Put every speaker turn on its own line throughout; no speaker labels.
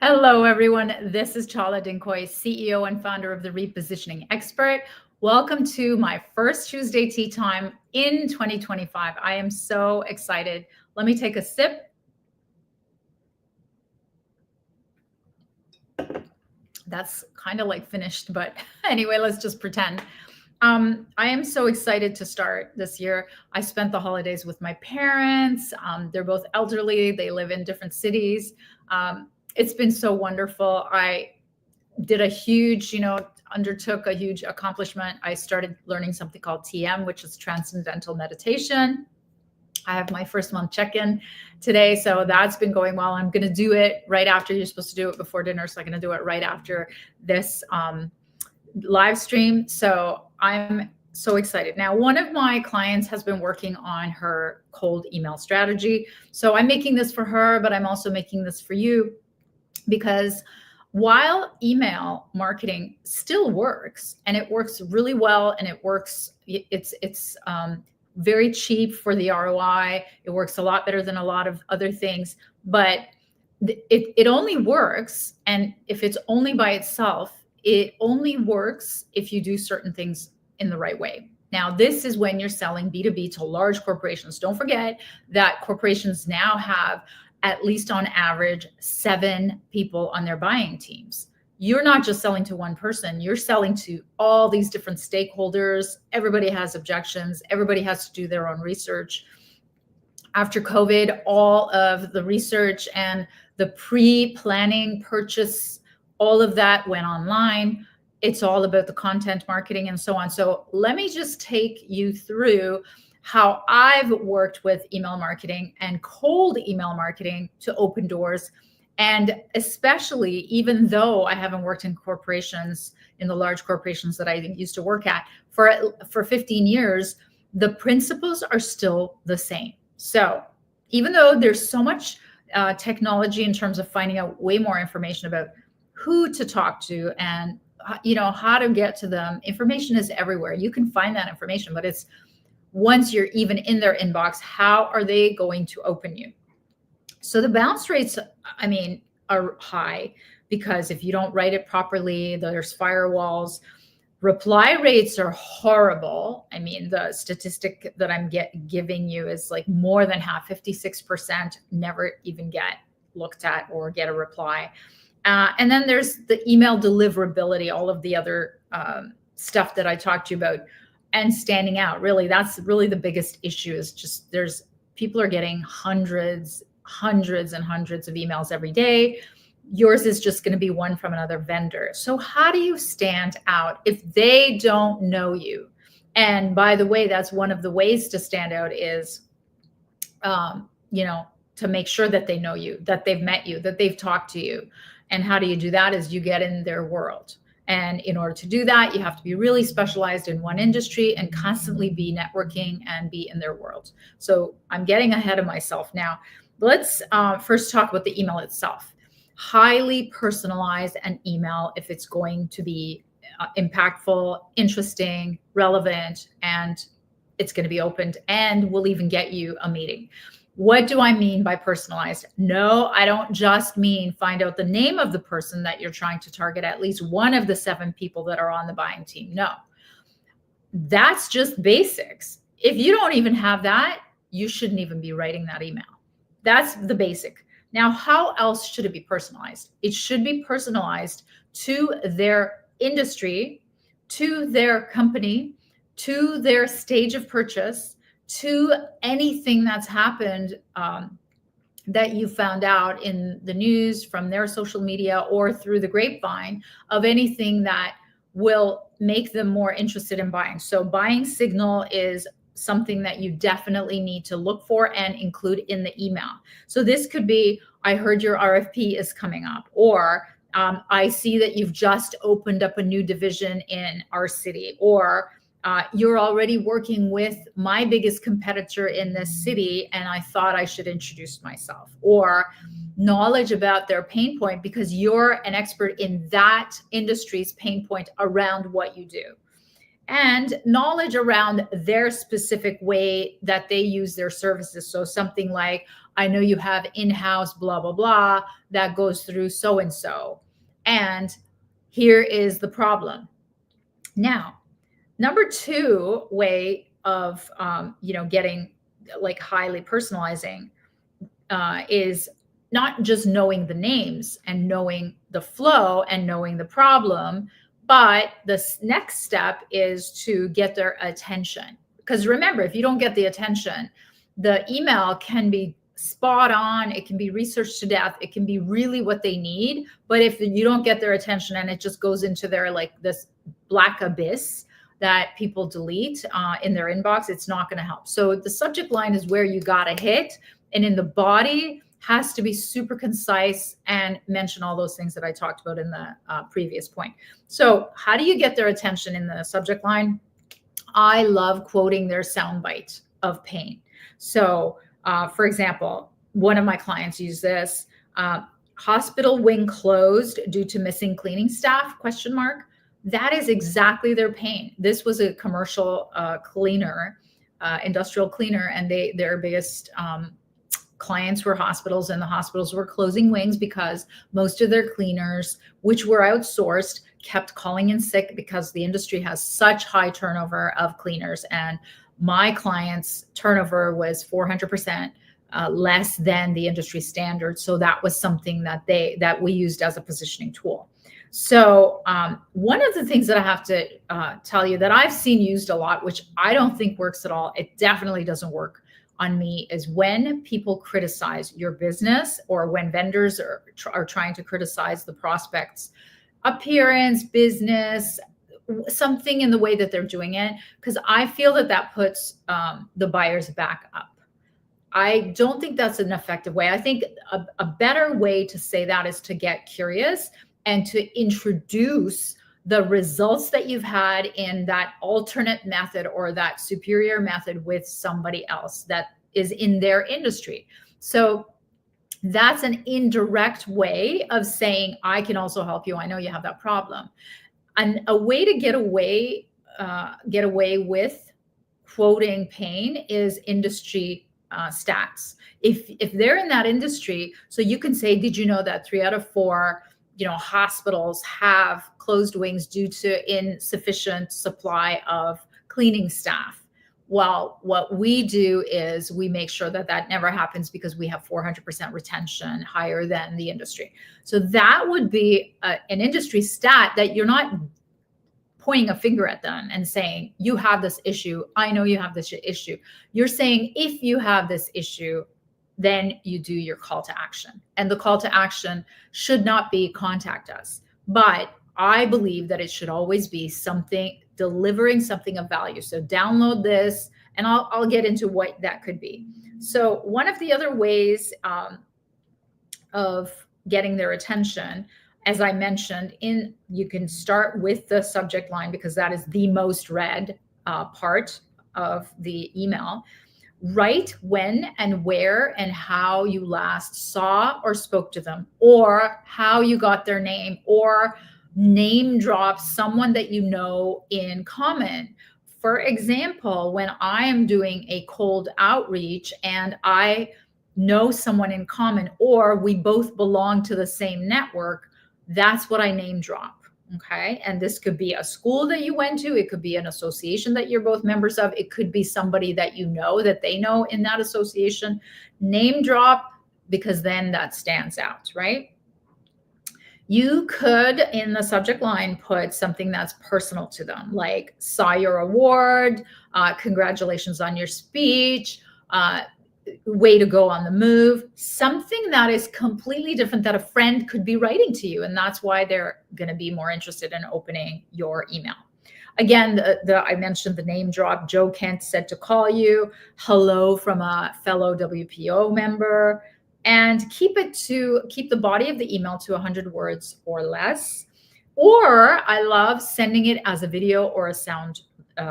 Hello, everyone. This is Chala, CEO and founder of the Repositioning Expert. Welcome to my first Tuesday tea time in 2025. I am so excited. Let me take a sip. That's kind of like finished, but anyway, let's just pretend. I am so excited to start this year. I spent the holidays with my parents. They're both elderly. They live in different cities. It's been so wonderful. I did a huge, undertook a huge accomplishment. I started learning something called TM, which is Transcendental Meditation. I have my first month check-in today, so that's been going well. I'm going to do it right after. You're supposed to do it before dinner, so I'm going to do it right after this live stream. So I'm so excited. Now, one of my clients has been working on her cold email strategy. So I'm making this for her, but I'm also making this for you because while email marketing still works and it works really well and it's very cheap for the ROI. It works a lot better than a lot of other things, but it only works. And if it's only by itself, it only works if you do certain things in the right way. Now, this is when you're selling B2B to large corporations. Don't forget that corporations now have at least on average 7 people on their buying teams. You're not just selling to one person, you're selling to all these different stakeholders. Everybody has objections. Everybody has to do their own research. After COVID, all of the research and the pre-planning purchase, all of that went online. It's all about the content marketing and so on. So let me just take you through how I've worked with email marketing and cold email marketing to open doors. And especially, even though I haven't worked in corporations, in the large corporations that I used to work at for 15 years, the principles are still the same. So even though there's so much technology in terms of finding out way more information about who to talk to and how to get to them, information is everywhere. You can find that information, but it's once you're even in their inbox, how are they going to open you? So the bounce rates, are high because if you don't write it properly, there's firewalls. Reply rates are horrible. The statistic that I'm giving you is like more than half, 56% never even get looked at or get a reply. And then there's the email deliverability, all of the other stuff that I talked to you about, and standing out. Really, that's really the biggest issue. Is just people are getting hundreds and hundreds of emails every day. Yours is just going to be one from another vendor. So how do you stand out if they don't know you? And by the way, that's one of the ways to stand out is, to make sure that they know you, that they've met you, that they've talked to you. And how do you do that is you get in their world. And in order to do that, you have to be really specialized in one industry and constantly be networking and be in their world. So I'm getting ahead of myself now. Let's first talk about the email itself. Highly personalize an email if it's going to be impactful, interesting, relevant, and it's going to be opened and will even get you a meeting. What do I mean by personalized? No, I don't just mean find out the name of the person that you're trying to target, at least one of the 7 people that are on the buying team. No, that's just basics. If you don't even have that, you shouldn't even be writing that email. That's the basic. Now, how else should it be personalized? It should be personalized to their industry, to their company, to their stage of purchase, to anything that's happened that you found out in the news, from their social media, or through the grapevine, of anything that will make them more interested in buying. So buying signal is something that you definitely need to look for and include in the email. So this could be, I heard your RFP is coming up, or I see that you've just opened up a new division in our city, or you're already working with my biggest competitor in this city, and I thought I should introduce myself. Or knowledge about their pain point because you're an expert in that industry's pain point around what you do. and knowledge around their specific way that they use their services. So something like, I know you have in-house blah, blah, blah, that goes through so-and-so. And here is the problem. Now, number two way of, getting like highly personalizing is not just knowing the names and knowing the flow and knowing the problem, but the next step is to get their attention. Because remember, if you don't get the attention, the email can be spot on, it can be researched to death, it can be really what they need. But if you don't get their attention and it just goes into their like this black abyss that people delete in their inbox, it's not going to help. So the subject line is where you got to hit. And in the body, has to be super concise and mention all those things that I talked about in the previous point. So how do you get their attention in the subject line? I love quoting their soundbite of pain. So for example, one of my clients used this, hospital wing closed due to missing cleaning staff, ? That is exactly their pain. This was a commercial cleaner, industrial cleaner, and their biggest clients were hospitals, and the hospitals were closing wings because most of their cleaners, which were outsourced, kept calling in sick because the industry has such high turnover of cleaners. And my clients' turnover was 400% less than the industry standard. So that was something that we used as a positioning tool. So one of the things that I have to tell you that I've seen used a lot, which I don't think works at all, it definitely doesn't work on me, is when people criticize your business, or when vendors are trying to criticize the prospect's appearance, business, something in the way that they're doing it, because I feel that puts the buyers back up. I don't think that's an effective way. I think a better way to say that is to get curious and to introduce the results that you've had in that alternate method or that superior method with somebody else that is in their industry. So that's an indirect way of saying, I can also help you. I know you have that problem. And a way to get away with quoting pain is industry stats. If they're in that industry, so you can say, did you know that 3 out of 4 hospitals have closed wings due to insufficient supply of cleaning staff? Well, what we do is we make sure that never happens, because we have 400% retention, higher than the industry. So that would be an industry stat that you're not pointing a finger at them and saying, you have this issue. I know you have this issue. You're saying, if you have this issue, then you do your call to action. And the call to action should not be contact us. But I believe that it should always be something, delivering something of value. So download this, and I'll get into what that could be. So one of the other ways of getting their attention, as I mentioned, you can start with the subject line, because that is the most read part of the email. Write when and where and how you last saw or spoke to them, or how you got their name, or name drop someone that you know in common. For example, when I am doing a cold outreach and I know someone in common, or we both belong to the same network, that's what I name drop. Okay. And this could be a school that you went to. It could be an association that you're both members of. It could be somebody that you know, that they know in that association. Name drop, because then that stands out, right? You could, in the subject line, put something that's personal to them, like saw your award, congratulations on your speech, way to go on the move, something that is completely different that a friend could be writing to you. And that's why they're going to be more interested in opening your email. Again, I mentioned the name drop. Joe Kent said to call you. Hello from a fellow WPO member. And keep the body of the email to 100 words or less. Or I love sending it as a video or a sound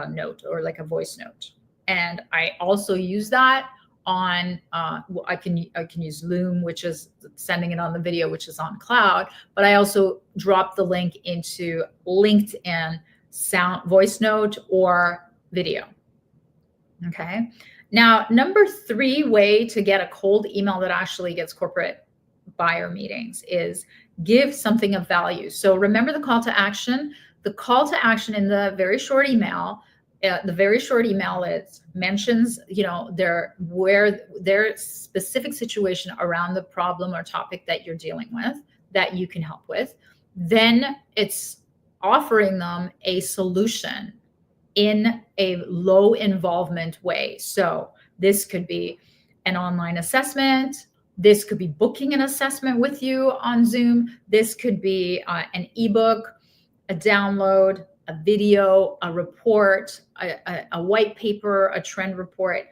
note, or like a voice note. And I also use that on I can use Loom, which is sending it on the video, which is on cloud, but I also drop the link into LinkedIn sound, voice note, or video. Okay. Now, number 3 way to get a cold email that actually gets corporate buyer meetings is give something of value. So remember the call to action. The call to action in the very short email, it mentions, their specific situation around the problem or topic that you're dealing with that you can help with. Then it's offering them a solution in a low involvement way. So this could be an online assessment. This could be booking an assessment with you on Zoom. This could be an ebook, a download, a video, a report, a white paper, a trend report,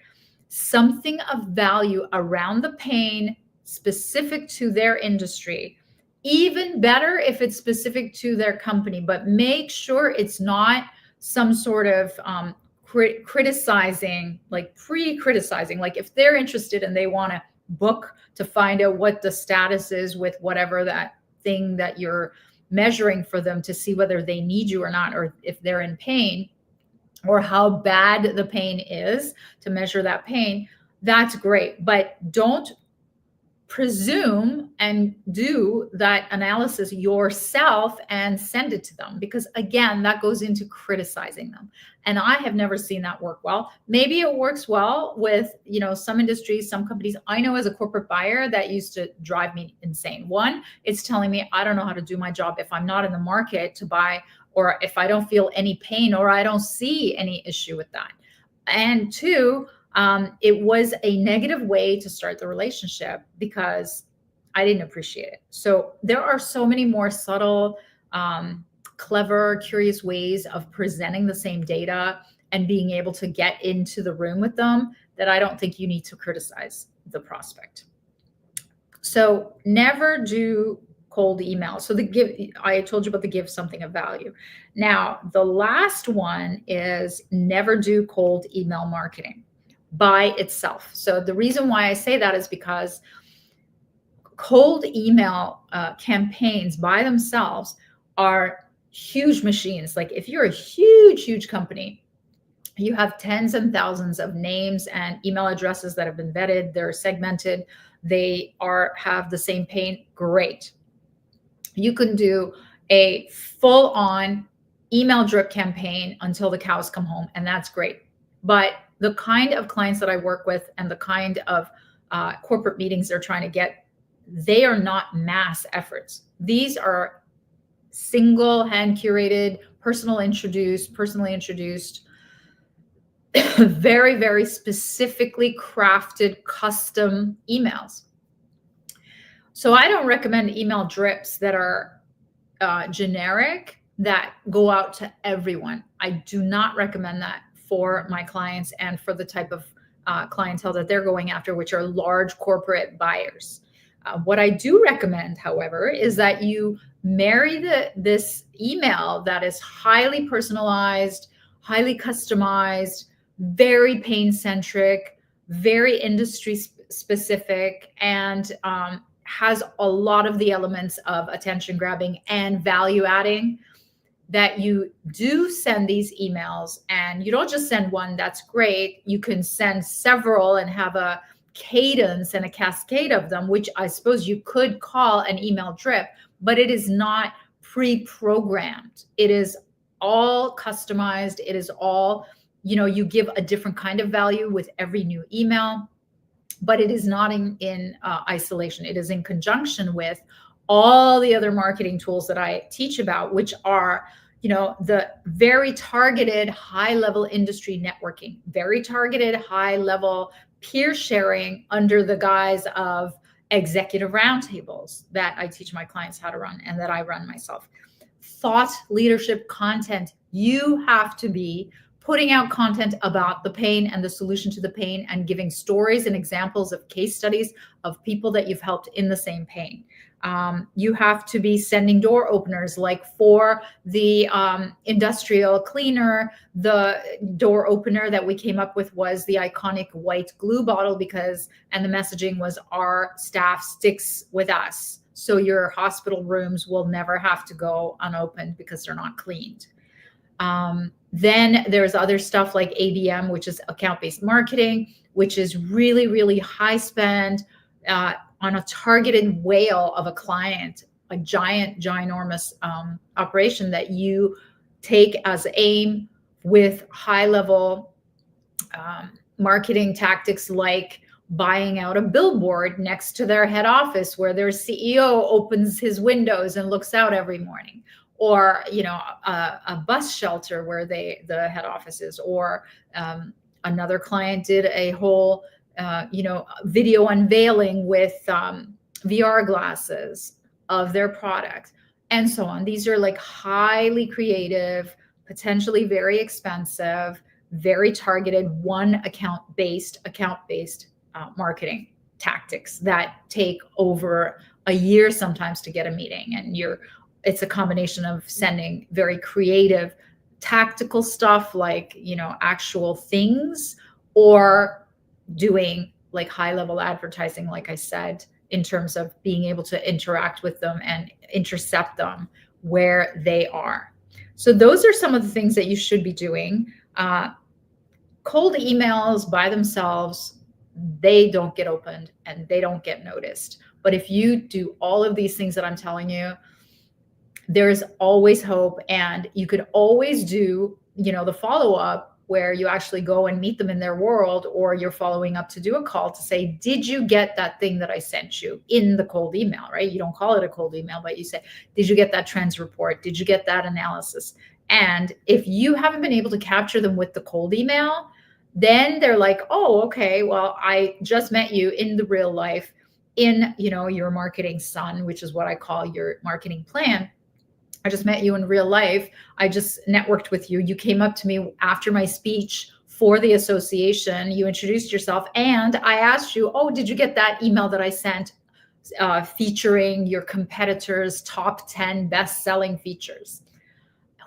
something of value around the pain specific to their industry. Even better if it's specific to their company, but make sure it's not some sort of criticizing, like pre-criticizing. Like if they're interested and they want to book to find out what the status is with whatever that thing that you're measuring for them to see whether they need you or not, or if they're in pain, or how bad the pain is to measure that pain, that's great. But don't presume and do that analysis yourself and send it to them, because again, that goes into criticizing them. And I have never seen that work well. Maybe it works well with, some industries, some companies. I know as a corporate buyer that used to drive me insane. One, it's telling me I don't know how to do my job if I'm not in the market to buy, or if I don't feel any pain, or I don't see any issue with that. And 2, it was a negative way to start the relationship because I didn't appreciate it. So there are so many more subtle, clever, curious ways of presenting the same data and being able to get into the room with them that I don't think you need to criticize the prospect. So never do cold email. So I told you about the give something of value. Now, the last one is never do cold email marketing by itself. So the reason why I say that is because cold email campaigns by themselves are huge machines. Like if you're a huge company, you have tens and thousands of names and email addresses that have been vetted, they're segmented, they have the same pain, great. You can do a full-on email drip campaign until the cows come home, and that's great. But the kind of clients that I work with and the kind of corporate meetings they're trying to get, they are not mass efforts. These are single hand curated, personally introduced, very, very specifically crafted custom emails. So I don't recommend email drips that are generic, that go out to everyone. I do not recommend that for my clients and for the type of clientele that they're going after, which are large corporate buyers. What I do recommend, however, is that you marry this email that is highly personalized, highly customized, very pain-centric, very industry specific, and has a lot of the elements of attention grabbing and value adding, that you do send these emails. And you don't just send one, that's great. You can send several and have a cadence and a cascade of them, which I suppose you could call an email drip, but it is not pre-programmed. It is all customized. It is all, you give a different kind of value with every new email, but it is not in isolation. It is in conjunction with all the other marketing tools that I teach about, which are, the very targeted high-level industry networking, very targeted high-level peer sharing under the guise of executive roundtables that I teach my clients how to run and that I run myself. Thought leadership content. You have to be putting out content about the pain and the solution to the pain, and giving stories and examples of case studies of people that you've helped in the same pain. You have to be sending door openers, like for the industrial cleaner, the door opener that we came up with was the iconic white glue bottle, and the messaging was, our staff sticks with us, so your hospital rooms will never have to go unopened because they're not cleaned. Then there's other stuff like ABM, which is account-based marketing, which is really, really high spend on a targeted whale of a client, a ginormous operation that you take as aim with high level marketing tactics like buying out a billboard next to their head office where their CEO opens his windows and looks out every morning, or a bus shelter where the head office is, or another client did a whole video unveiling with VR glasses of their product, and so on. These are like highly creative, potentially very expensive, very targeted, one account-based marketing tactics that take over a year sometimes to get a meeting. And it's a combination of sending very creative tactical stuff like actual things, or doing like high level advertising, like I said, in terms of being able to interact with them and intercept them where they are. So those are some of the things that you should be doing. Cold emails by themselves, they don't get opened and they don't get noticed. But if you do all of these things that I'm telling you, there's always hope. And you could always do, the follow-up where you actually go and meet them in their world, or you're following up to do a call to say, did you get that thing that I sent you in the cold email, right? You don't call it a cold email, but you say, did you get that trends report? Did you get that analysis? And if you haven't been able to capture them with the cold email, then they're like, oh, okay, well, I just met you in the real life in, your marketing sun, which is what I call your marketing plan. I just met you in real life. I just networked with you. You came up to me after my speech for the association. You introduced yourself, and I asked you, oh, did you get that email that I sent featuring your competitors' top 10 best-selling features?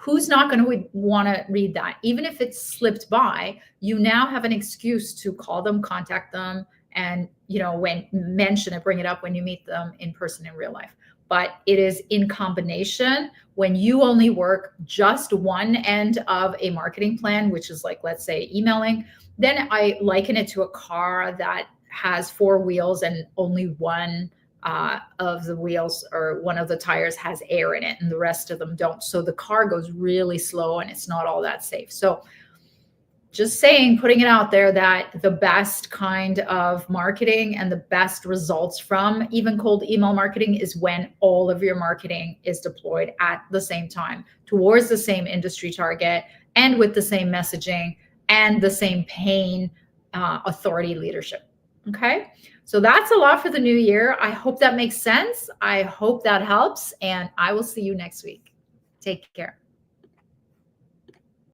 Who's not going to want to read that? Even if it's slipped by, you now have an excuse to call them, contact them, and when mention it, bring it up when you meet them in person in real life. But it is in combination. When you only work just one end of a marketing plan, which is like, let's say, emailing, then I liken it to a car that has 4 wheels and only one of the wheels or one of the tires has air in it and the rest of them don't. So the car goes really slow and it's not all that safe. So just saying, putting it out there that the best kind of marketing and the best results from even cold email marketing is when all of your marketing is deployed at the same time towards the same industry target and with the same messaging and the same pain, authority, leadership. Okay. So that's a lot for the new year. I hope that makes sense. I hope that helps. And I will see you next week. Take care.